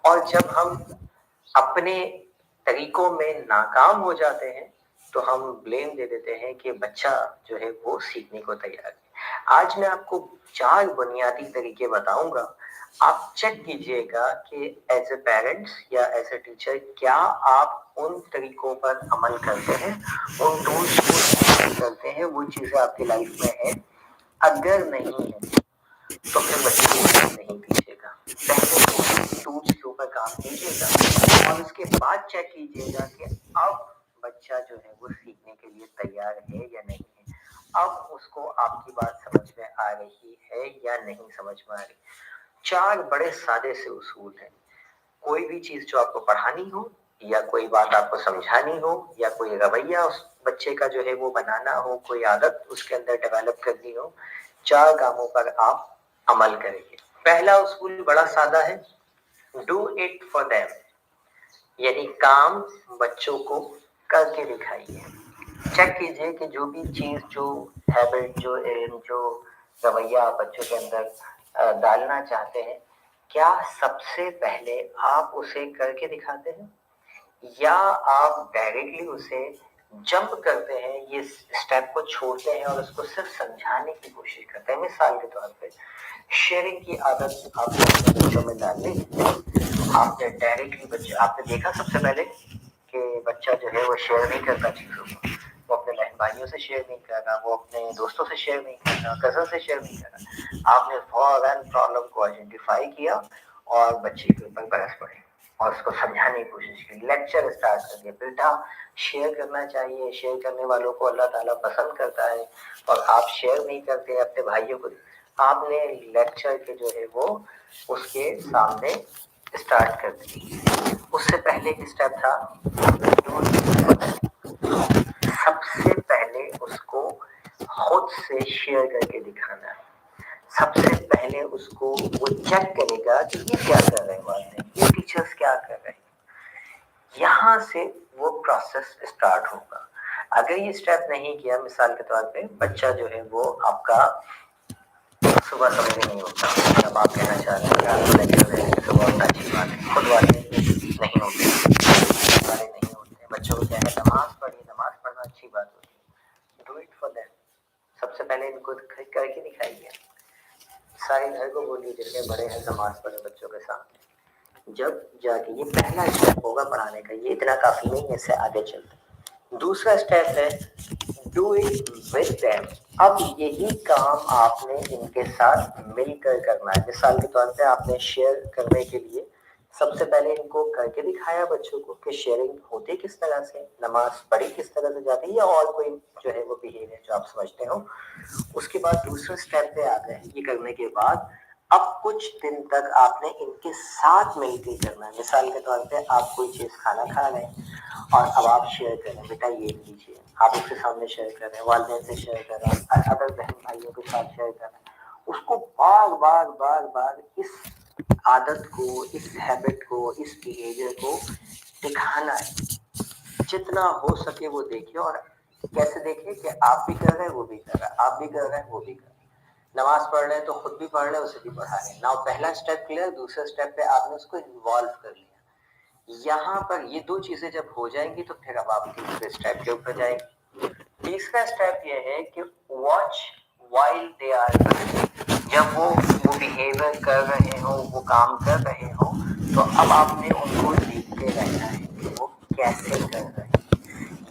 اور جب ہم اپنے طریقوں میں ناکام ہو جاتے ہیں تو ہم بلیم دے دیتے ہیں کہ بچہ جو ہے وہ سیکھنے کو تیار ہے۔ آج میں آپ کو 4 بنیادی طریقے بتاؤں گا، آپ چیک کیجئے گا کہ ایز اے پیرنٹس یا ایز اے ٹیچر کیا آپ ان طریقوں پر عمل کرتے ہیں، ان ٹولز کو استعمال کرتے ہیں، وہ چیزیں آپ کی لائف میں ہیں۔ اگر نہیں ہے تو پھر بچے کو نہیں کیجیے گا، پہلے ٹولز کے اوپر کام کیجیے گا اور اس کے بعد چیک کیجیے گا کہ اب بچہ جو ہے وہ سیکھنے کے لیے تیار ہے یا نہیں ہے، اب اس کو آپ کی بات سمجھ میں آ رہی ہے یا نہیں سمجھ میں آ رہی۔ 4 بڑے سادے سے اصول ہیں۔ کوئی بھی چیز جو آپ کو پڑھانی ہو یا کوئی بات آپ کو سمجھانی ہو یا کوئی رویہ اس بچے کا جو ہے وہ بنانا ہو، کوئی عادت اس کے اندر ڈیولپ کرنی ہو، 4 کاموں پر آپ عمل کریں گے۔ پہلا اصول بڑا سادہ ہے، ڈو اٹ فار دیم، یعنی کام بچوں کو کر کے دکھائیے۔ چیک کیجئے کہ جو بھی چیز، جو ہیبٹ، جو علم، جو رویہ آپ بچوں کے اندر ڈالنا چاہتے ہیں، کیا سب سے پہلے آپ اسے کر کے دکھاتے ہیں یا آپ ڈائریکٹلی اسے جمپ کرتے ہیں، یہ اسٹیپ کو چھوڑتے ہیں اور اس کو صرف سمجھانے کی کوشش کرتے ہیں۔ مثال کے طور پہ شیئرنگ کی عادت آپ نے اپنے بچوں میں ڈالنی، آپ نے ڈائریکٹلی آپ نے دیکھا سب سے پہلے کہ بچہ جو ہے وہ شیئر نہیں کرتا چیزوں کو، وہ اپنے بہن بھائیوں سے شیئر نہیں کر رہا، وہ اپنے دوستوں سے شیئر نہیں کر رہا، کزن سے شیئر نہیں کر رہا۔ آپ نے فوراً پرابلم کو آئیڈینٹیفائی کیا اور بچے کے اوپر برس پڑے اور اس کو سمجھانے کی کوشش کی، لیکچر اسٹارٹ کر دیا، بیٹا شیئر کرنا چاہیے، شیئر کرنے والوں کو اللہ تعالیٰ پسند کرتا ہے اور آپ شیئر نہیں کرتے اپنے بھائیوں کو۔ آپ نے لیکچر کے جو ہے وہ اس کے سامنے اسٹارٹ کر دی۔ اس سے پہلے ایک اسٹیپ تھا، سب سے پہلے اس کو خود سے شیئر کر کے دکھانا ہے۔ سب سے پہلے اس کو وہ چیک کرے گا کہ یہ کیا کر رہے ہیں والدین، یہ ٹیچرز کیا کر رہے ہیں، یہاں سے وہ پروسیس اسٹارٹ ہوگا۔ اگر یہ اسٹیپ نہیں کیا، مثال کے طور پہ بچہ جو ہے وہ آپ کا صبح سمجھ نہیں ہوتا، جب آپ کہنا چاہ رہے ہیں کہ آپ لیکچر دے رہے ہیں صبح، بہت اچھی بات ہے، خود والے نہیں ہوتے، والے نہیں ہوتے، بچوں کو کہنا نماز پڑھی، نماز پڑھنا اچھی بات ہوتی ہے، ڈو اٹ فار دیم، سب سے پہلے ان کو کر کے دکھائیے۔ سارے گھر کو بولیے جتنے بڑے ہیں نماز پڑھے بچوں کے سامنے، جب جا کے یہ پہلا اسٹیپ ہوگا پڑھانے کا، یہ اتنا کافی نہیں ہے، اس سے آگے چلتے ہیں۔ دوسرا اسٹیپ ہے ڈو اٹ ود دیم، اب یہی کام آپ نے ان کے ساتھ مل کر کرنا ہے۔ مثال کے طور پہ آپ نے شیئر کرنے کے لیے سب سے پہلے ان کو کر کے دکھایا بچوں کو کہ شیئرنگ ہوتی کس طرح سے، نماز پڑھی کس طرح سے جاتی ہے، یا اور کوئی جو ہے وہ بیہیویئر جو آپ سمجھتے ہو۔ اس کے بعد دوسرے اسٹیپ پہ آ گئے، یہ کرنے کے بعد اب کچھ دن تک آپ نے ان کے ساتھ مل کے کرنا ہے۔ مثال کے طور پہ آپ کوئی چیز کھانا کھا رہے ہیں اور اب آپ شیئر کریں، بیٹا یہ لیجیے، آپ اس کے سامنے شیئر کر رہے ہیں، والدین سے شیئر کر رہے ہیں، ادر بہن بھائیوں کے ساتھ شیئر کر رہے ہیں۔ اس کو بار بار بار بار اس عادت کو، اس ہیبٹ کو، اس بیہیویئر کو دکھانا ہے، جتنا ہو سکے وہ دیکھیں، اور کیسے دیکھیں کہ آپ بھی کر رہے ہیں وہ بھی کر رہا ہے، آپ بھی کر رہے ہیں وہ بھی کر رہے ہیں، نماز پڑھ رہے ہیں تو خود بھی پڑھ رہے ہیں اسے بھی پڑھا رہے ہیں۔ ناؤ پہلا اسٹیپ کلیئر، دوسرے اسٹیپ پہ آپ نے اس کو انوالو کر لیا۔ یہاں پر یہ 2 چیزیں جب ہو جائیں گی تو پھر اب آپ تیسرے اسٹیپ کے اوپر جائیں گے۔ تیسرا اسٹیپ یہ ہے کہ watch while they are doing, جب وہ بیہیویئر کر رہے ہوں، وہ کام کر رہے ہوں، تو اب آپ نے ان کو دیکھتے رہنا ہے کہ وہ کیسے کر رہے ہیں۔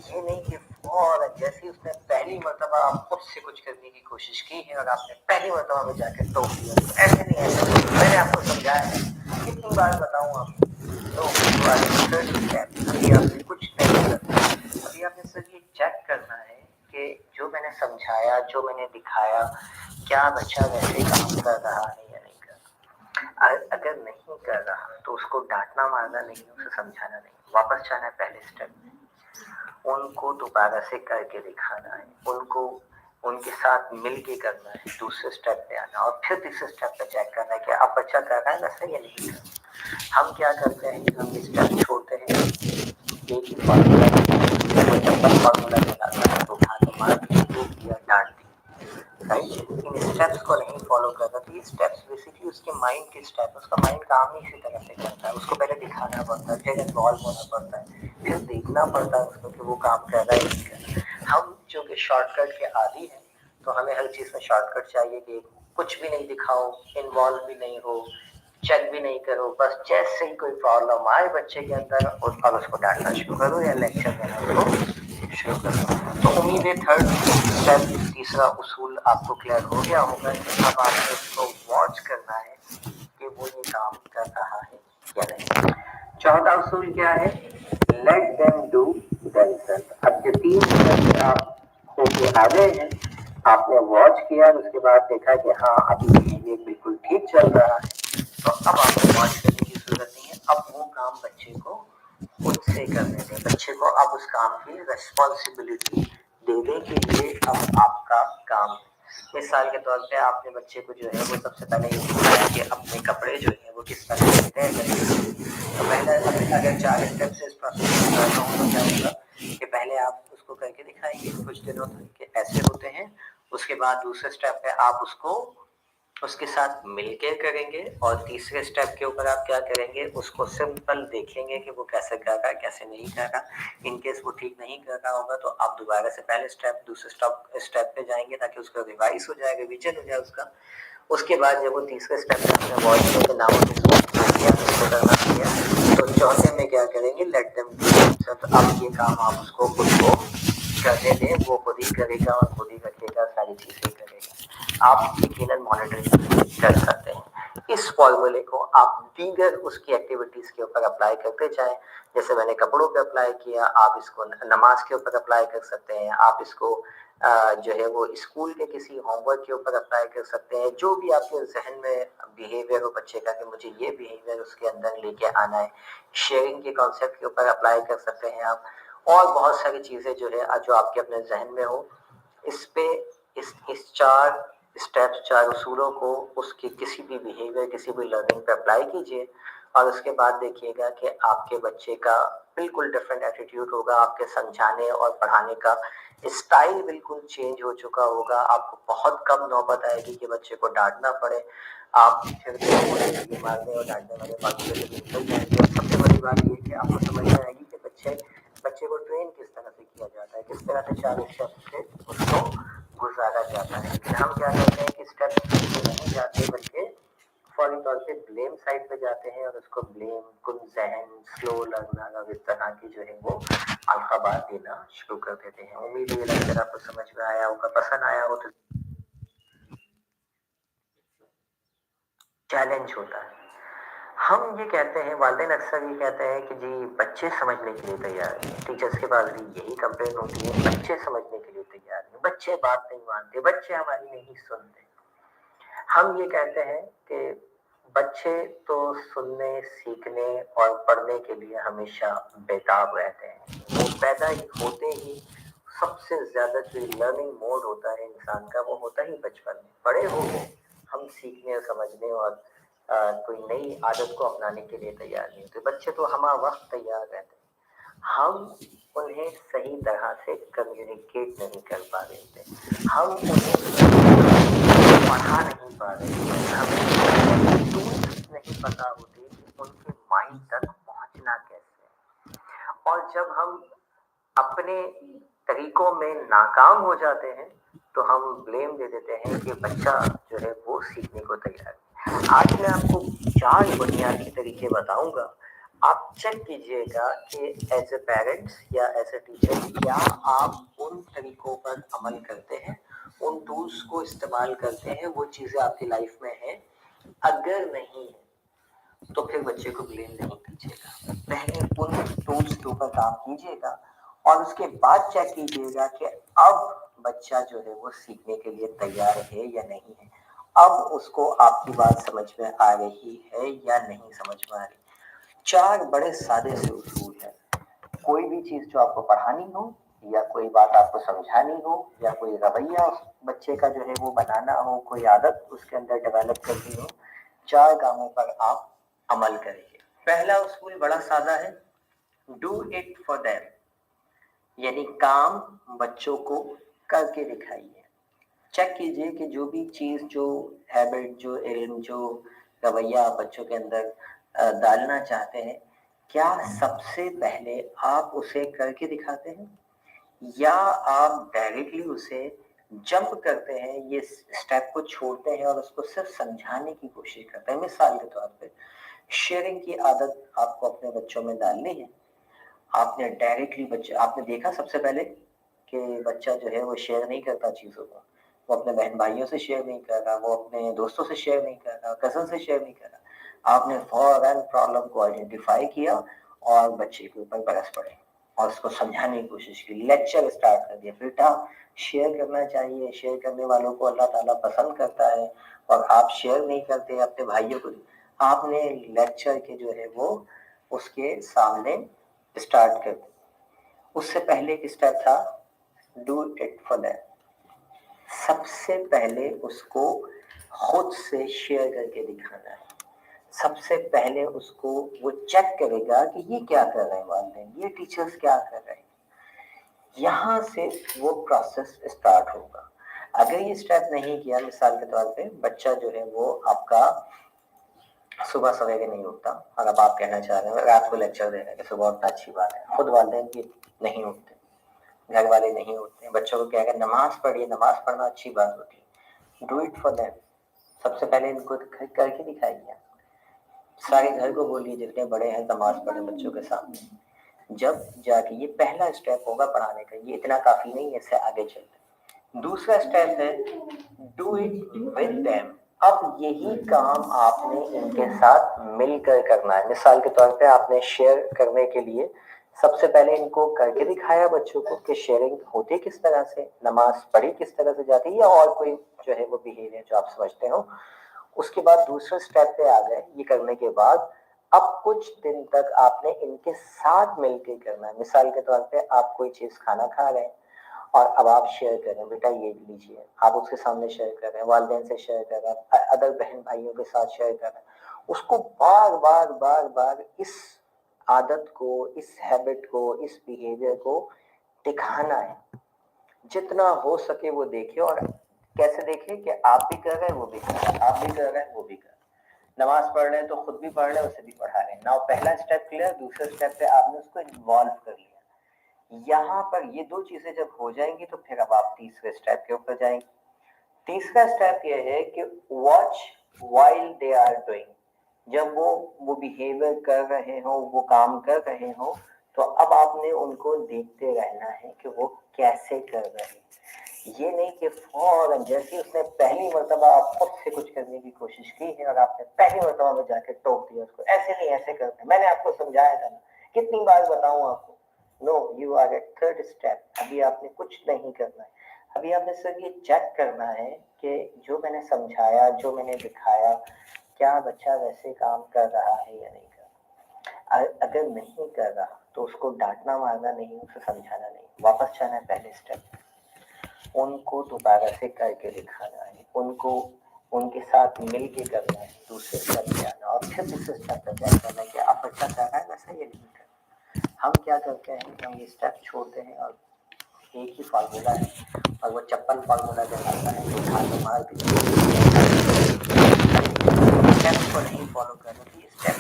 یہ نہیں کہ فوراً جیسے ہی اس نے پہلی مرتبہ آپ خود سے کچھ کرنے کی کوشش کی ہے اور آپ نے پہلی مرتبہ میں جا کے ٹوک دیا، ایسے نہیں، ایسا نہیں، میں نے آپ کو سمجھایا ہے، کتنی بار بتاؤں آپ کو؟ تو ابھی آپ نے کچھ نہیں کرنا، ابھی آپ نے صرف یہ چیک کرنا ہے کہ جو میں نے سمجھایا، جو میں نے دکھایا، کیا بچہ ویسے کام کر رہا ہے یا نہیں کر رہا۔ اگر نہیں کر رہا تو اس کو ڈانٹنا مارنا نہیں، اسے سمجھانا نہیں، واپس جانا ہے پہلے اسٹیپ میں، ان کو دوبارہ سے کر کے دکھانا ہے، ان کو ان کے ساتھ مل کے کرنا ہے، دوسرے اسٹیپ پہ آنا، اور پھر تیسرے اسٹیپ پہ چیک کرنا ہے کہ اب بچہ کر رہا ہے ویسے یا نہیں کر رہا۔ ہم کیا کرتے ہیں، ہم اسٹیپ چھوڑتے ہیں، ایک ہی فارمولا، وہ جب تک فارمولا چلاتا ہے تو اٹھا کے مار دیا، ڈانٹ دیا، राइट, इन स्टेप्स को नहीं फॉलो कर रहा, तो ये स्टेप्स बेसिकली उसके माइंड के स्टेप, उसका माइंड काम ही इसी तरह से करता है। उसको पहले दिखाना पड़ता है, फिर इन्वॉल्व होना पड़ता है, फिर देखना पड़ता है उसको कि वो काम कर रहा है नहीं कर रहा। हम जो कि शॉर्टकट के आदी हैं, तो हमें हर चीज़ में शॉर्टकट चाहिए कि कुछ भी नहीं दिखाओ, इन्वॉल्व भी नहीं हो, चेक भी नहीं करो, बस जैसे ही कोई प्रॉब्लम आए बच्चे के अंदर और उसको डांटना शुरू करो या लेक्चर देना उसको शुरू करो। तो उम्मीद है थर्ड स्टेप, तीसरा उसूल आपको क्लियर हो गया होगा कि अब आपको इसको वॉच करना है कि वो ये काम कर रहा है या नहीं। चौथा उसूल क्या है? Let them do themselves. अब जो 3 स्टेप आप होके आ गए हैं, आपने वॉच किया, उसके बाद देखा कि हाँ अभी बिहेवियर बिल्कुल ठीक चल रहा है, तो अब आपको वॉच करने की जरूरत नहीं है। अब वो काम बच्चे को खुद से करने दें, बच्चे को अब उस काम की रिस्पॉन्सिबिलिटी दे दें कि ये अब आपका काम है। मिसाल के तौर पे आपने बच्चे को जो है वो सबसे पहले ये सिखाया कि अपने कपड़े जो है वो किस तरह से तय करेंगे। तो पहले अगर 4 स्टेप से इस प्रोसेस को करना हो तो क्या होगा कि पहले आप उसको करके दिखाएंगे कुछ दिनों तक कि ऐसे होते हैं, उसके बाद दूसरे स्टेप पे आप उसको उसके साथ मिलके करेंगे, और तीसरे स्टेप के ऊपर आप क्या करेंगे, उसको सिंपल देखेंगे कि वो कैसे कर रहा है कैसे नहीं कर रहा। इन केस वो ठीक नहीं कर रहा होगा तो आप दोबारा से पहले स्टेप दूसरे स्टेप पे जाएंगे ताकि उसका रिवाइज हो जाए, रिविजन हो जाए उसका। उसके बाद जब वो तीसरे स्टेप में अपने वॉइस में के नामों इसको करना किया, तो चौथे में क्या करेंगे, लेट देम डू। तो अब ये काम आप उसको खुद को करने दें, वो खुद ही करेगा और खुद ही रखेगा, सारी चीजें करेगा। आप यकीनन मॉनिटरिंग कर सकते हैं। इस फॉर्मूले को आप दीगर उसकी एक्टिविटीज के ऊपर अप्लाई करते जाएं। जैसे मैंने कपड़ों पे अप्लाई किया, आप इसको नमाज के ऊपर अप्लाई कर सकते हैं, आप इसको जो है वो स्कूल के किसी होमवर्क के ऊपर अप्लाई कर सकते हैं। जो भी आपके जहन में बिहेवियर हो बच्चे का कि मुझे ये बिहेवियर उसके अंदर लेके आना है, शेयरिंग के कॉन्सेप्ट के ऊपर अप्लाई कर सकते हैं आप। और बहुत सारी चीजें जो है जो आपके अपने जहन में हो, इस पे इस 4 स्टेप्स 4 उसूलों को उसके किसी भी बिहेवियर किसी भी लर्निंग पे अप्लाई कीजिए, और उसके बाद देखिएगा कि आपके बच्चे का बिल्कुल डिफरेंट एटीट्यूड होगा, आपके समझाने और पढ़ाने का स्टाइल बिल्कुल चेंज हो चुका होगा। आपको बहुत कम नौबत आएगी कि बच्चे को डांटना पड़े, आप फिर मारने और डांटने वाले बातों से निकल जाएंगे। और सबसे बड़ी बात ये कि आपको समझ में आएगी कि बच्चे को ट्रेन किस तरह से किया जाता है, किस तरह से 4 स्टेप से उसको गुजारा जाता है। लेकिन हम क्या करते हैं कि स्टेप नहीं जाते बल्कि फौरी तौर पे ब्लेम साइड पे जाते हैं, और उसको ब्लेम कुन जहन स्लो लर्नर और इस तरह की जो है वो अल्फाबात देना शुरू कर देते हैं। उम्मीद है ये लेक्चर आपको समझ में आया होगा, पसंद आया हो तो चैलेंज होता है। हम ये कहते हैं, वालिदैन अक्सर ये कहते हैं कि जी बच्चे समझने के लिए तैयार हैं। टीचर्स के पास भी यही कंप्लेन होती है, बच्चे समझने के लिए तैयार हैं, बच्चे बात नहीं मानते, बच्चे हमारी नहीं सुनते। हम ये कहते हैं कि बच्चे तो सुनने सीखने और पढ़ने के लिए हमेशा बेताब रहते हैं। वो पैदा ही होते ही सबसे ज्यादा जो लर्निंग मोड होता है इंसान का, वो होता ही बचपन में। बड़े हो गए हम सीखने और समझने और कोई नई आदत को अपनाने के लिए तैयार नहीं होते। बच्चे तो हमा वक्त तैयार रहते हैं, हम उन्हें सही तरह से कम्युनिकेट नहीं कर पा रहे थे, हम उन्हें पढ़ा नहीं पा रहे थे, हमें टूल्स नहीं पता होते कि उनके माइंड तक पहुंचना कैसे है। और जब हम अपने तरीकों में नाकाम हो जाते हैं तो हम ब्लेम दे देते हैं कि बच्चा जो है वो सीखने को तैयार है। आज मैं आपको 4 बुनियादी तरीके बताऊंगा, आप चेक कीजिएगा कि एज ए पेरेंट्स या एज ए टीचर क्या आप उन तरीकों पर अमल करते हैं, उन टूल्स को इस्तेमाल करते हैं, वो चीजें आपकी लाइफ में हैं। अगर नहीं है तो फिर बच्चे को ब्लेम नहीं कीजिएगा, पहले उन टूल्स के ऊपर काम कीजिएगा और उसके बाद चेक कीजिएगा कि अब बच्चा जो है वो सीखने के लिए तैयार है या नहीं है, अब उसको आपकी बात समझ में आ रही है या नहीं समझ में आ रही। 4 बड़े सादे से उसूल है। कोई भी चीज जो आपको पढ़ानी हो, या कोई बात आपको समझानी हो, या कोई रवैया बच्चे का जो है वो बनाना हो, कोई आदत उसके अंदर डेवलप करनी हो, 4 कामों पर आप अमल करेंगे। पहला उसूल बड़ा सादा है, डू इट फॉर देम, यानी काम बच्चों को करके दिखाइए। चेक कीजिए कि जो भी चीज़, जो हैबिट, जो इल्म, जो रवैया आप बच्चों के अंदर डालना चाहते हैं, क्या सबसे पहले आप उसे करके दिखाते हैं या आप डायरेक्टली उसे जंप करते हैं, ये स्टेप को छोड़ते हैं और उसको सिर्फ समझाने की कोशिश करते हैं। मिसाल के तौर पे शेयरिंग की आदत आपको अपने बच्चों में डालनी है। आपने डायरेक्टली आपने देखा सबसे पहले कि बच्चा जो है वो शेयर नहीं करता चीज़ों को, वो अपने बहन भाइयों से शेयर नहीं कर रहा, वो अपने दोस्तों से शेयर नहीं कर रहा, कज़न से शेयर नहीं कर रहा। आपने फौरन प्रॉब्लम को आइडेंटिफाई किया और बच्चे के ऊपर बरस पड़े और उसको समझाने की कोशिश की, लेक्चर स्टार्ट कर दिया, बेटा शेयर करना चाहिए, शेयर करने वालों को अल्लाह ताला पसंद करता है और आप शेयर नहीं करते अपने भाइयों को। आपने लेक्चर के जो है वो उसके सामने स्टार्ट कर दी। उससे पहले एक स्टेप था डू इट फॉर दैम। सबसे पहले उसको खुद से शेयर करके दिखाना है। सबसे पहले उसको वो चेक करेगा कि ये क्या कर रहे हैं वालिदैन, ये टीचर्स क्या कर रहे हैं। यहाँ से वो प्रोसेस स्टार्ट होगा। अगर ये स्टेप नहीं किया, मिसाल के तौर पे बच्चा जो है वो आपका सुबह सवेरे नहीं उठता और अब आप कहना चाह रहे हैं, रात को लेक्चर दे रहे हैं कि सुबह उठना अच्छी बात है, खुद वालिदैन की नहीं उठते, घर वाले नहीं उठते, बच्चों को क्या है, नमाज पढ़िए, नमाज पढ़ना अच्छी बात होती है। Do it for them. सबसे पहले इनको करके दिखाइए। सारे घर को बोलिए जितने बड़े हैं नमाज पढ़े बच्चों के सामने। जब जाके ये पहला स्टेप होगा पढ़ाने का, ये इतना काफी नहीं है, इससे आगे चलते। दूसरा स्टेप है डू इट विद देम। अब यही काम आपने इनके साथ मिलकर करना है। मिसाल के तौर पे आपने शेयर करने के लिए सबसे पहले इनको करके दिखाया बच्चों को कि शेयरिंग होती किस तरह से, नमाज पढ़ी किस तरह से जाती है, या और कोई जो है वो बिहेवियर जो आप समझते हो। उसके बाद दूसरे स्टेप पे आ गए। ये करने के बाद अब कुछ दिन तक आपने इनके साथ मिलकर करना है। मिसाल के तौर पे आप कोई चीज खाना खा रहे हैं और अब आप शेयर कर रहे हैं, बेटा ये लीजिए, आप उसके सामने शेयर कर रहे हैं, वालिदैन से शेयर कर रहे हैं, अदर बहन भाइयों के साथ शेयर कर रहे हैं। उसको बार बार बार बार इस आदत को, इस हैबिट को, इस बिहेवियर को दिखाना है। जितना हो सके वो देखे, और कैसे देखे कि आप भी कर रहे हैं वो भी कर रहे हैं, आप भी कर रहे हैं वो भी कर रहे हैं। नमाज पढ़ रहे हैं तो खुद भी पढ़ रहे हैं, उसे भी पढ़ा रहे हैं। नाउ पहला स्टेप क्लियर। दूसरे स्टेप पे आपने उसको इन्वॉल्व कर लिया। यहाँ पर ये दो चीजें जब हो जाएंगी तो फिर अब आप तीसरे स्टेप के ऊपर जाएंगे। तीसरा स्टेप ये है कि watch while they are doing. जब वो बिहेवियर कर रहे हो, वो काम कर रहे हो, तो अब आपने उनको देखते रहना है कि वो कैसे कर रहे हैं। ये नहीं कि फौरन जैसे उसने पहली मर्तबा आप खुद से कुछ करने की कोशिश की है और आपने पहली मर्तबा में जाके टोक दिया उसको, ऐसे नहीं, ऐसे करते, मैंने आपको समझाया था ना, कितनी बार बताऊं आपको। No, you are at third step. अभी आपने कुछ नहीं करना है। अभी आपने सिर्फ ये चेक करना है कि जो मैंने समझाया, जो मैंने दिखाया, क्या बच्चा वैसे काम कर रहा है या नहीं कर रहा। अगर नहीं कर रहा तो उसको डांटना मारना नहीं, उसे समझाना नहीं, वापस जाना है पहले स्टेप। उनको दोबारा से करके दिखाना है, उनको उनके साथ मिल के करना है, दूसरे स्टेप पे आना और फिर तीसरे स्टेप पे चेक करना है कि अब बच्चा कर रहा है वैसा ये नहीं कर। हम क्या करते हैं, हम ये स्टेप छोड़ते हैं और एक ही फार्मूला है और वो चप्पल फार्मूला जलाता है, वो खाना मार स्टेप को नहीं फॉलो करना। स्टेप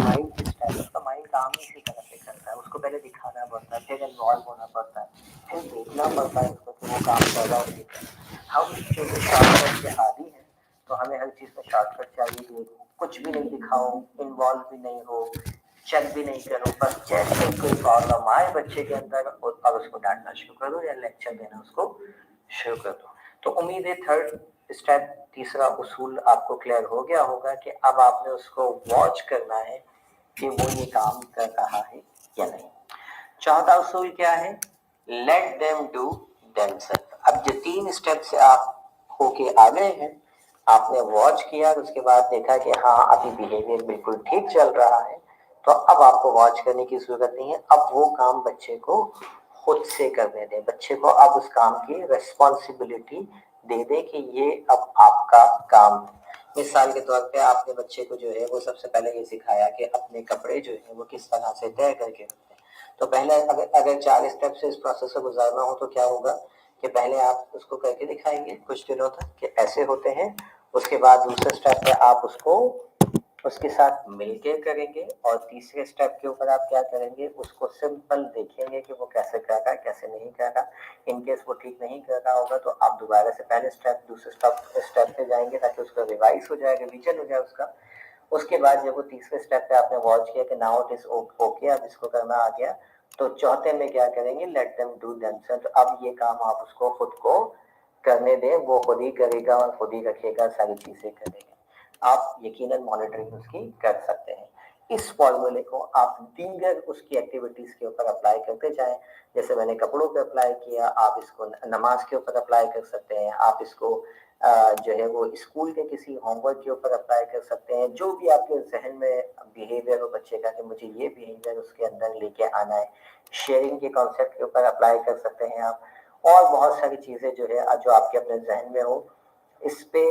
माइंड की स्टेप, उसका माइंड काम ही इसी तरह से करता है। उसको पहले दिखाना पड़ता है, फिर इन्वॉल्व होना पड़ता है, फिर देखना पड़ता है उसको कि वो काम कर रहा है। हम चूंकि शॉर्टकट के आदी हैं तो हमें हर चीज में शॉर्टकट चाहिए कि कुछ भी नहीं दिखाओ, इन्वॉल्व भी नहीं हो, चेक भी नहीं करो, बस जैसे कोई प्रॉब्लम आए बच्चे के अंदर और उसको डांटना शुरू कर दो या लेक्चर देना उसको शुरू कर दो। तो उम्मीद है थर्ड स्टेप, तीसरा उसूल आपको क्लियर हो गया होगा कि अब आपने उसको वॉच करना है कि वो ये काम कर रहा है या नहीं। चौथा उसूल क्या है, लेट देम डू देमसेल्फ। अब जो तीन स्टेप से आप होके आ गए हैं, आपने वॉच किया, उसके बाद देखा कि हाँ अभी बिहेवियर बिल्कुल ठीक चल रहा है, तो अब आपको वॉच करने की जरूरत नहीं है। अब वो काम बच्चे को खुद से करने दें, बच्चे को अब उस काम की रिस्पॉन्सिबिलिटी दे दे कि ये अब आपका काम है। मिसाल के तौर पे आपने बच्चे को जो है वो सबसे पहले ये सिखाया कि अपने कपड़े जो है वो किस तरह से तय करके रखें। तो पहले अगर 4 स्टेप से इस प्रोसेस से गुजारना हो तो क्या होगा کہ پہلے آپ اس کو کر کے دکھائیں گے کچھ دنوں تک کہ ایسے ہوتے ہیں، اس کے بعد دوسرے اسٹیپ میں آپ اس کو اس کے ساتھ مل کے کریں گے، اور تیسرے اسٹیپ کے اوپر آپ کیا کریں گے، اس کو سمپل دیکھیں گے کہ وہ کیسے کر رہا ہے کیسے نہیں کر رہا. ان کیس وہ ٹھیک نہیں کر رہا ہوگا تو آپ دوبارہ سے پہلے اسٹیپ دوسرے اسٹیپ پہ جائیں گے تاکہ اس کا ریوائز ہو جائے، ریویژن ہو جائے اس کا. اس کے بعد جب وہ تیسرے اسٹیپ پہ آپ نے واچ کیا کہ ناؤ اٹ از اوکے، اب اس کو کرنا آ گیا، تو چوتھے میں کیا کریں گے، لیٹ دیم ڈو دیم. اب یہ کام آپ اس کو خود کو کرنے دیں، وہ خود ہی کرے گا اور خود ہی رکھے گا، ساری چیزیں کرے گا. آپ یقیناً مانیٹرنگ اس کی کر سکتے ہیں. اس فارمولے کو آپ دیگر اس کی ایکٹیویٹیز کے اوپر اپلائی کرتے جائیں. جیسے میں نے کپڑوں پہ اپلائی کیا، آپ اس کو نماز کے اوپر اپلائی کر سکتے ہیں، آپ اس کو جو ہے وہ اسکول کے کسی ہوم ورک کے اوپر اپلائی کر سکتے ہیں. جو بھی آپ کے ذہن میں بیہیویئر ہو بچے کا کہ مجھے یہ بیہیویئر اس کے اندر لے کے آنا ہے، شیئرنگ کے کانسیپٹ کے اوپر اپلائی کر سکتے ہیں آپ. اور بہت ساری چیزیں جو ہے جو آپ کے اپنے ذہن میں ہو، اس پہ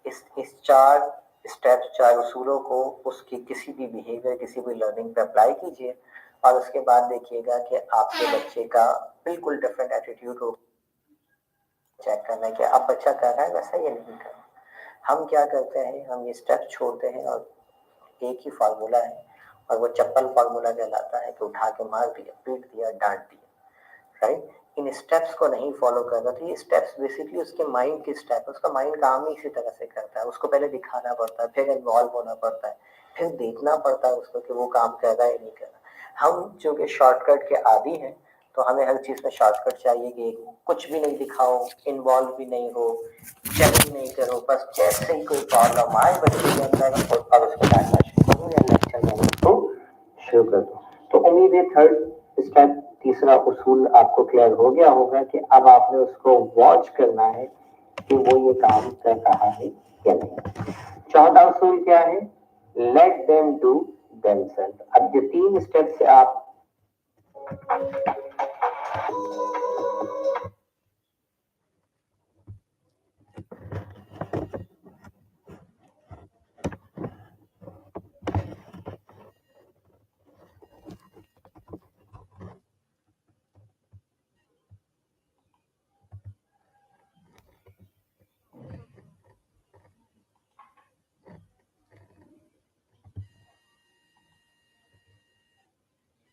اس چار اسٹیپس، چار اصولوں کو اس کی کسی بھی بیہیویئر، کسی بھی لرننگ پہ اپلائی کیجئے، اور اس کے بعد دیکھیے گا کہ آپ کے بچے کا بالکل ڈفرینٹ ایٹیٹیوڈ ہو. چیک کرنا ہے کہ اب بچہ کر رہا ہے ویسا یا نہیں کر رہا. ہم کیا کرتے ہیں، ہم یہ اسٹیپ چھوڑتے ہیں اور ایک ہی فارمولا ہے، اور وہ چپل فارمولا کہلاتا ہے کہ اٹھا کے مار دیا، پیٹ دیا، ڈانٹ دیا، رائٹ. ان اسٹیپس کو نہیں فالو کرنا. تو یہ اسٹیپس بیسکلی اس کے مائنڈ کے اسٹیپ، اس کا مائنڈ کام ہی اسی طرح سے کرتا ہے. اس کو پہلے دکھانا پڑتا ہے، پھر انوالو ہونا پڑتا ہے، پھر دیکھنا پڑتا ہے اس کو کہ وہ کام کر رہا ہے نہیں کر رہا. ہم جو کہ شارٹ کٹ کے عادی ہیں، تو ہمیں ہر چیز میں شارٹ کٹ چاہیے کہ کچھ بھی نہیں دکھاؤ، انوالو بھی نہیں ہو، چیک نہیں کرو، بس جیسے ہی کوئی پرابلم آئے بچے کے اندر اور اس کو ڈانٹنا شروع کرو یا لیکچر دینا اس کو شروع کر دو. تو امید ہے تھرڈ اسٹیپ، تیسرا اصول آپ کو کلیئر ہو گیا ہوگا کہ اب آپ نے اس کو واچ کرنا ہے کہ وہ یہ کام کر رہا ہے یا نہیں. چوتھا اصول کیا ہے، let them do them self. اب یہ تین اسٹیپ سے آپ